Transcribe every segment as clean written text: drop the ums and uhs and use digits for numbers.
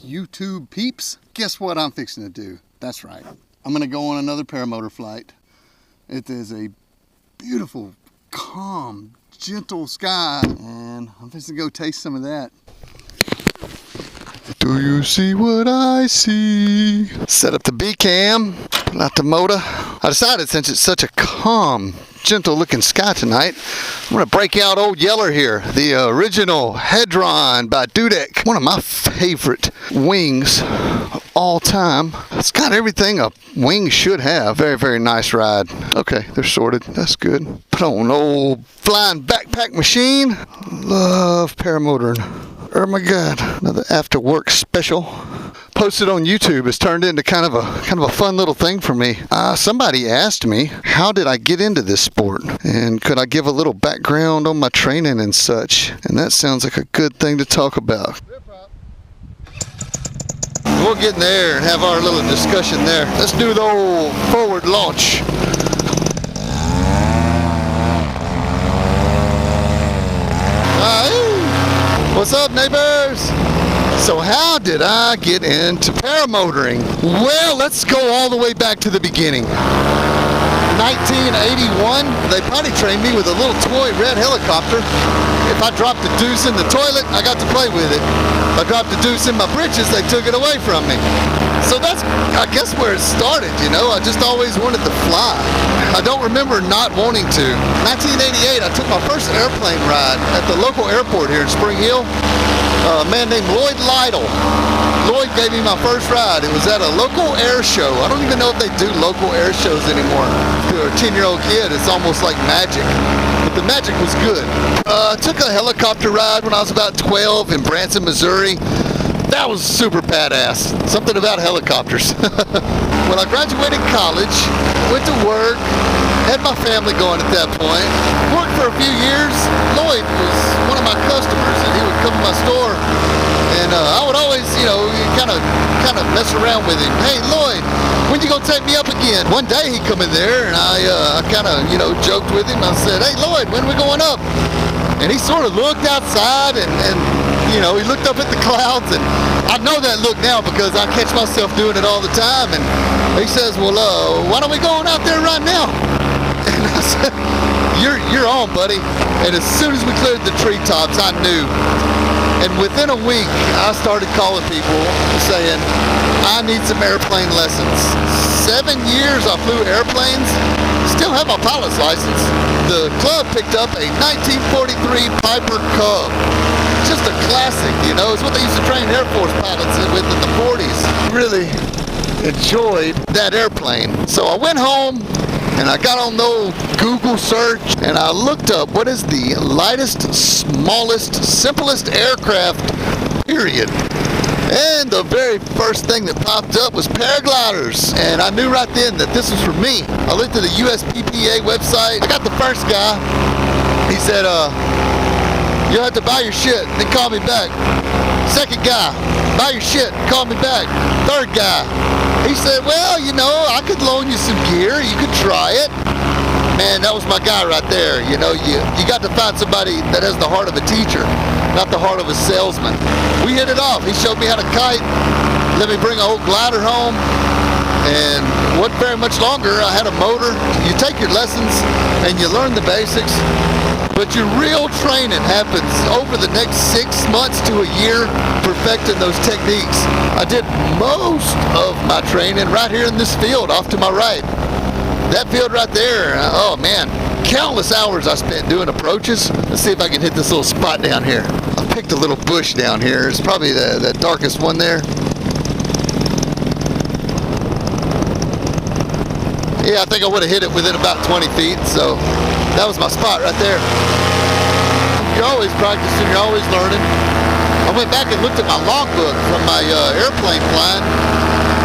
YouTube peeps. Guess what I'm fixing to do? That's right. I'm gonna go on another paramotor flight. It is a beautiful, calm, gentle sky, and I'm fixing to go taste some of that. Do you see what I see? Set up the B-cam, pull out the motor. I decided since it's such a calm, gentle looking sky tonight, I'm gonna break out Old Yeller here, the original Hedron by Dudek. One of my favorite wings of all time. It's got everything a wing should have. Very, very nice ride. Okay, they're sorted. That's good. Put on an old flying backpack machine. Love paramotoring. Oh my God, another after work special. Posted on YouTube. It's turned into kind of a fun little thing for me. Somebody asked me, how did I get into this sport? And could I give a little background on my training and such? And that sounds like a good thing to talk about. We'll get in there and have our little discussion there. Let's do the old forward launch. What's up, neighbors? So how did I get into paramotoring? Well, let's go all the way back to the beginning. 1981, they potty trained me with a little toy red helicopter. If I dropped a deuce in the toilet, I got to play with it. If I dropped a deuce in my britches, they took it away from me. So that's, I guess, where it started, you know. I just always wanted to fly. I don't remember not wanting to. 1988, I took my first airplane ride at the local airport here in Spring Hill. A man named Lloyd Lytle. Lloyd gave me my first ride. It was at a local air show. I don't even know if they do local air shows anymore. If you're a 10-year-old kid, it's almost like magic. But the magic was good. I took a helicopter ride when I was about 12 in Branson, Missouri. That was super badass. Something about helicopters. When I graduated college, went to work, had my family going at that point. Worked for a few years. Lloyd was one of my customers, and he would come to my store, and I would always, you know, kind of mess around with him. Hey, Lloyd, when you gonna take me up again? One day he come in there, and I kind of, you know, joked with him. I said, hey, Lloyd, when are we going up? And he sort of looked outside, and you know, he looked up at the clouds, and I know that look now because I catch myself doing it all the time. And he says, well, why don't we go on out there right now? And I said, you're on, buddy. And as soon as we cleared the treetops, I knew. And within a week, I started calling people saying, I need some airplane lessons. 7 years I flew airplanes, still have my pilot's license. The club picked up a 1943 Piper Cub. Just a classic, you know. It's what they used to train Air Force pilots with in the 40s. Really enjoyed that airplane. So I went home and I got on the old Google search and I looked up what is the lightest, smallest, simplest aircraft, period. And the very first thing that popped up was paragliders. And I knew right then that this was for me. I looked at the USPPA website. I got the first guy. He said, you'll have to buy your shit, then call me back. Second guy, buy your shit, call me back. Third guy, he said, well, you know, I could loan you some gear, you could try it. Man, that was my guy right there. You know, you got to find somebody that has the heart of a teacher, not the heart of a salesman. We hit it off. He showed me how to kite, let me bring an old glider home, and wasn't very much longer. I had a motor. You take your lessons and you learn the basics. But your real training happens over the next 6 months to a year, perfecting those techniques. I did most of my training right here in this field off to my right. That field right there, oh man, countless hours I spent doing approaches. Let's see if I can hit this little spot down here. I picked a little bush down here. It's probably the darkest one there. Yeah, I think I would have hit it within about 20 feet, so that was my spot right there. You're always practicing, you're always learning. I went back and looked at my logbook from my airplane flying,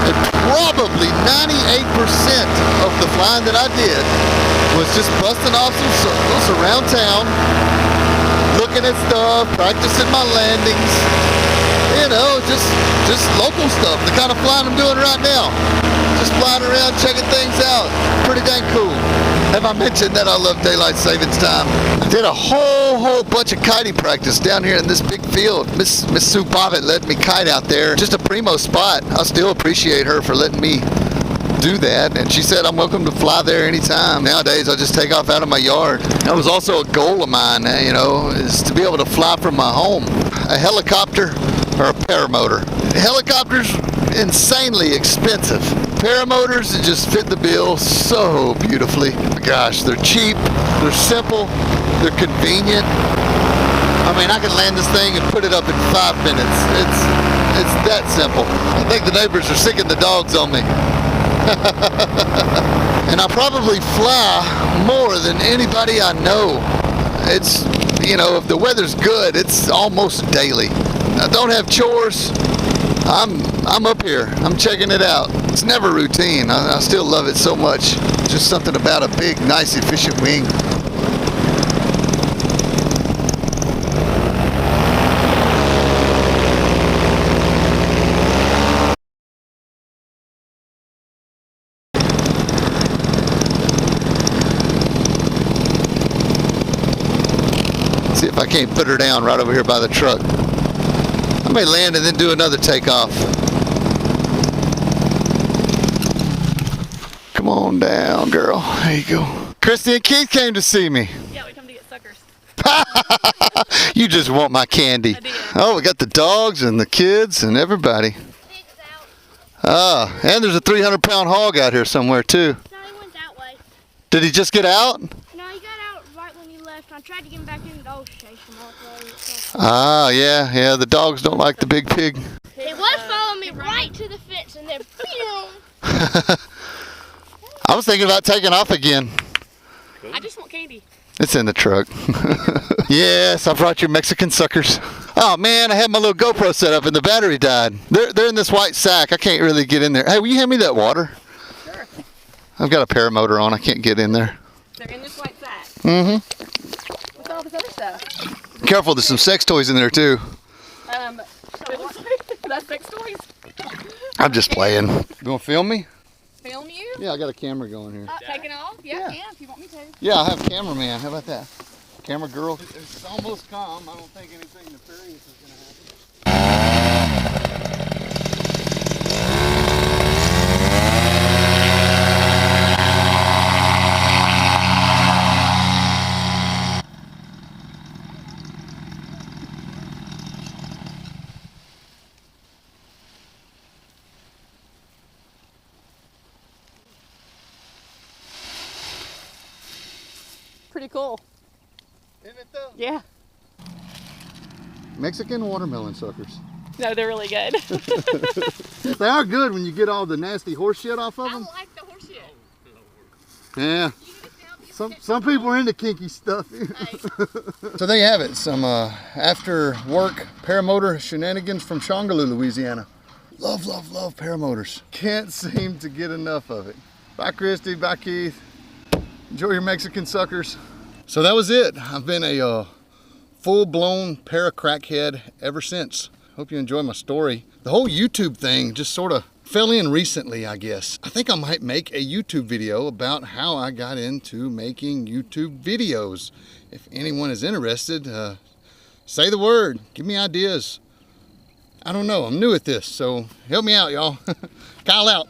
and probably 98% of the flying that I did was just busting off some circles around town, looking at stuff, practicing my landings, you know, just local stuff, the kind of flying I'm doing right now. Just flying around, checking things out. Pretty dang cool. Have I mentioned that I love daylight savings time? I did a whole bunch of kiting practice down here in this big field. Miss Sue Bobbitt let me kite out there. Just a primo spot. I still appreciate her for letting me do that, and she said I'm welcome to fly there anytime. Nowadays I just take off out of my yard. That was also a goal of mine, you know, is to be able to fly from my home. A helicopter or a paramotor. Helicopters, insanely expensive. Paramotors that just fit the bill so beautifully. Gosh, they're cheap, they're simple, they're convenient. I mean, I can land this thing and put it up in 5 minutes. It's that simple. I think the neighbors are sick of the dogs on me. And I probably fly more than anybody I know. It's, you know, if the weather's good, it's almost daily. I don't have chores. I'm up here. I'm checking it out. It's never routine. I still love it so much. Just something about a big, nice, efficient wing. See if I can't put her down right over here by the truck. I may land and then do another takeoff. Come on down, girl. There you go. Christy and Keith came to see me. Yeah, we come to get suckers. You just want my candy. I did. Oh, we got the dogs and the kids and everybody. Ah, and there's a 300-pound hog out here somewhere too. No, he went that way. Did he just get out? No, he got out right when you left. I tried to get him back in, the dogs chased him all the way. Ah, yeah, the dogs don't like the big pig. He was following me right to the fence and then boom. I was thinking about taking off again. I just want candy. It's in the truck. Yes, I brought you Mexican suckers. Oh man, I had my little GoPro set up and the battery died. They're in this white sack. I can't really get in there. Hey, will you hand me that water? Sure. I've got a paramotor on. I can't get in there. They're in this white sack. Mm-hmm. What's all this other stuff? Careful, there's some sex toys in there too. That's sex toys. I'm just playing. You gonna film me? Film you? Yeah, I got a camera going here. Taking off? Yeah, Yeah. I can if you want me to. Yeah, I have a cameraman. How about that? Camera girl. It's almost calm. I don't think anything nefarious is gonna happen. Pretty cool. Isn't it though? Yeah. Mexican watermelon suckers. No, they're really good. They are good when you get all the nasty horse shit off of I them. like the horse shit. Yeah. Some people are into kinky stuff. So there you have it. Some after work paramotor shenanigans from Shongaloo, Louisiana. Love, love, love paramotors. Can't seem to get enough of it. Bye Christy, bye Keith. Enjoy your Mexican suckers. So that was it. I've been a full-blown para-crackhead ever since. Hope you enjoy my story. The whole YouTube thing just sort of fell in recently, I guess. I think I might make a YouTube video about how I got into making YouTube videos. If anyone is interested, say the word. Give me ideas. I don't know. I'm new at this, so help me out, y'all. Kyle out.